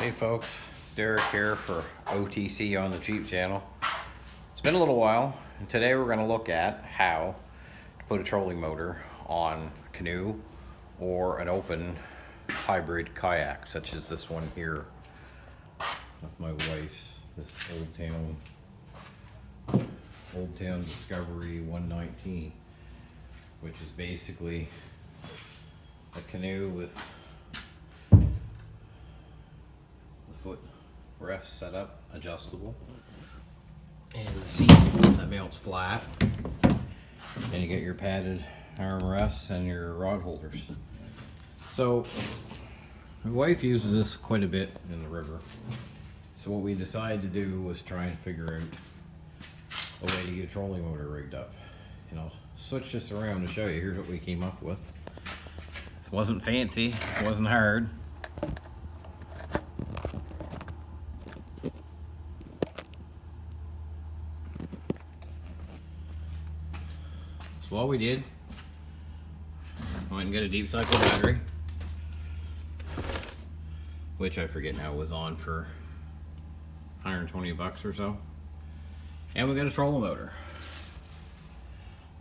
Hey folks, it's Derek here for OTC on the Cheap channel. It's been a little while, and today we're going to look at how to put a trolling motor on a canoe or an open hybrid kayak, such as this one here with my wife's, this Old Town Discovery 119, which is basically a canoe with foot rest set up, adjustable, and the seat that mounts flat, and you get your padded arm rests and your rod holders. So my wife uses this quite a bit in the river, so what we decided to do was try and figure out a way to get a trolling motor rigged up. And I'll switch this around to show you. Here's what we came up with. This wasn't fancy, it wasn't hard. So all we did, went and got a deep cycle battery, which I forget now was on for 120 bucks or so, and we got a trolling motor.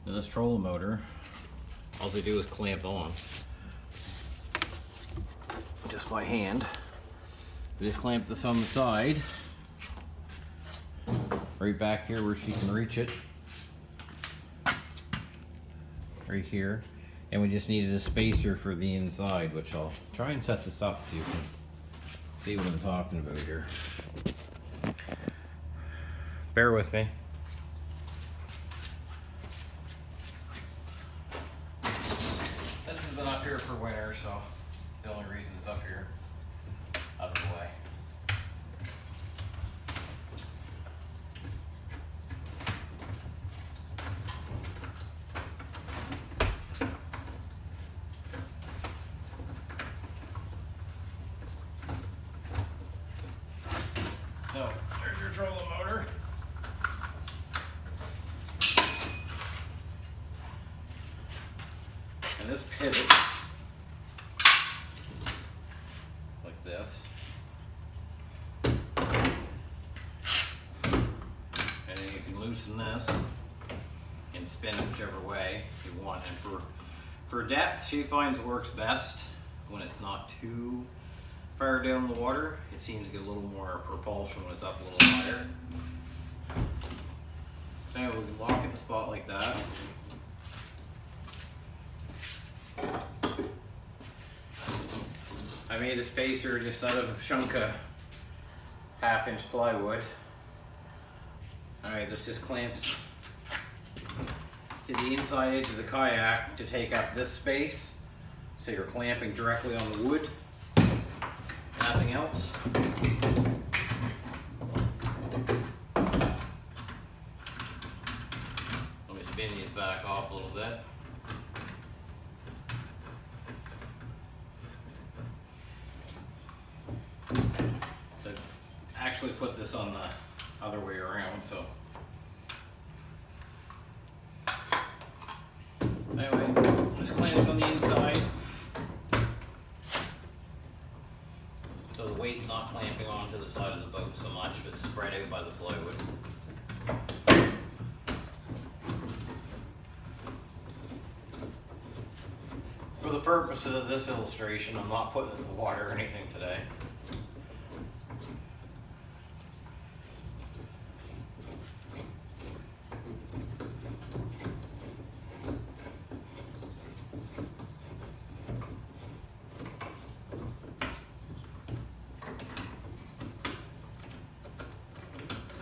Now this trolling motor, all they do is clamp on just by hand. We just clamp this on the side, right back here where she can reach it. Right here, and we just needed a spacer for the inside, which I'll try and set this up so you can see what I'm talking about here. Bear with me. This has been up here for winter, so it's the only reason it's up here, out of the way. So, there's your trolling motor. And this pivots like this. And then you can loosen this and spin it whichever way you want. And for depth, she finds it works best when it's not too far down the water. It seems to get a little more propulsion when it's up a little higher. So anyway, we can lock it in a spot like that. I made a spacer just out of a chunk of 1/2-inch plywood. Alright, this just clamps to the inside edge of the kayak to take up this space. So you're clamping directly on the wood. Nothing else. Let me spin these back off a little bit. So actually put this on the other way around, so anyway, this clamps on the inside. So the weight's not clamping onto the side of the boat so much, but it's spread out by the plywood. For the purpose of this illustration, I'm not putting it in the water or anything today.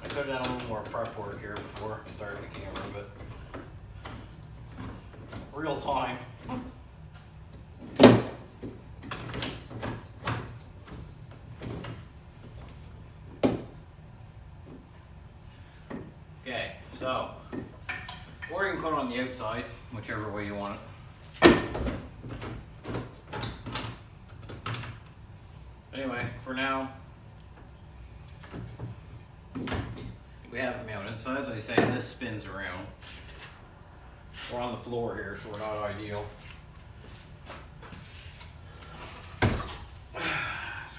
I've done a little more prep work here before starting the camera, but real time. Okay, so, or you can put it on the outside, whichever way you want it. Anyway, for now, we have it mounted. So as I say, this spins around. We're on the floor here, so we're not ideal.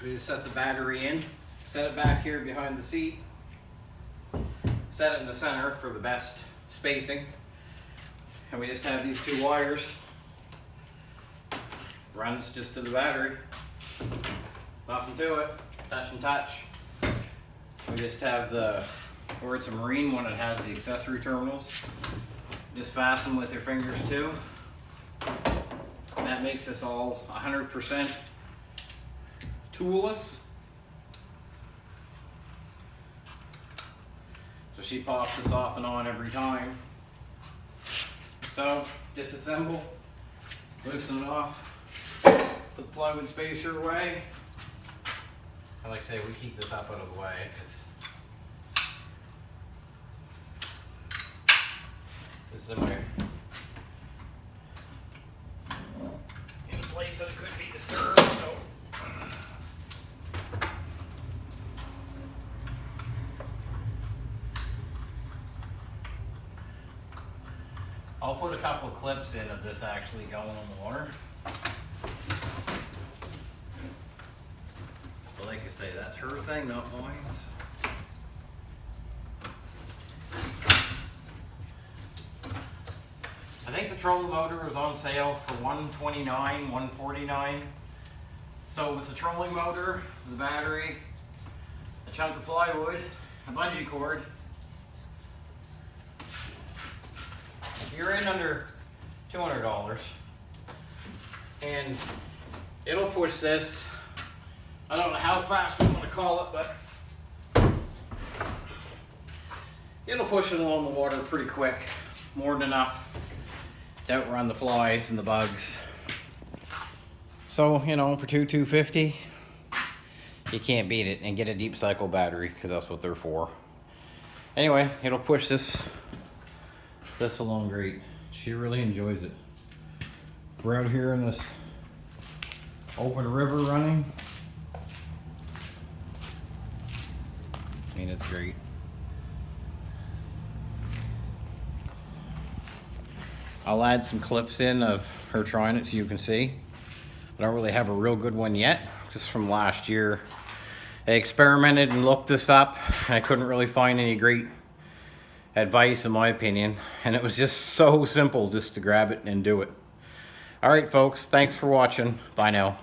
So So we just set the battery in, set it back here behind the seat, set it in the center for the best spacing, and we just have these 2 wires. Runs just to the battery. Nothing to it. Touch and touch. We just have the, where it's a marine one, it has the accessory terminals. Just fasten with your fingers too. And that makes us all 100% toolless. So she pops this off and on every time. So disassemble, loosen it off. Put the plywood spacer away. I like to say we keep this up out of the way because this is in a place that it could be disturbed. So I'll put a couple of clips in of this actually going in the water. But like I say, that's her thing, not mine. I think the trolling motor was on sale for $129, $149. So with the trolling motor, the battery, a chunk of plywood, a bungee cord, you're in under $200. And it'll push this, I don't know how fast we want to call it, but it'll push it along the water pretty quick. More than enough to outrun the flies and the bugs. So, you know, for $250, you can't beat it. And get a deep cycle battery, because that's what they're for. Anyway, it'll push this along great. She really enjoys it. We're out here in this open river running. I mean, it's great. I'll add some clips in of her trying it so you can see. I don't really have a real good one yet, just from last year. I experimented and looked this up. I couldn't really find any great advice in my opinion, and it was just so simple just to grab it and do it. All right folks, thanks for watching. Bye now.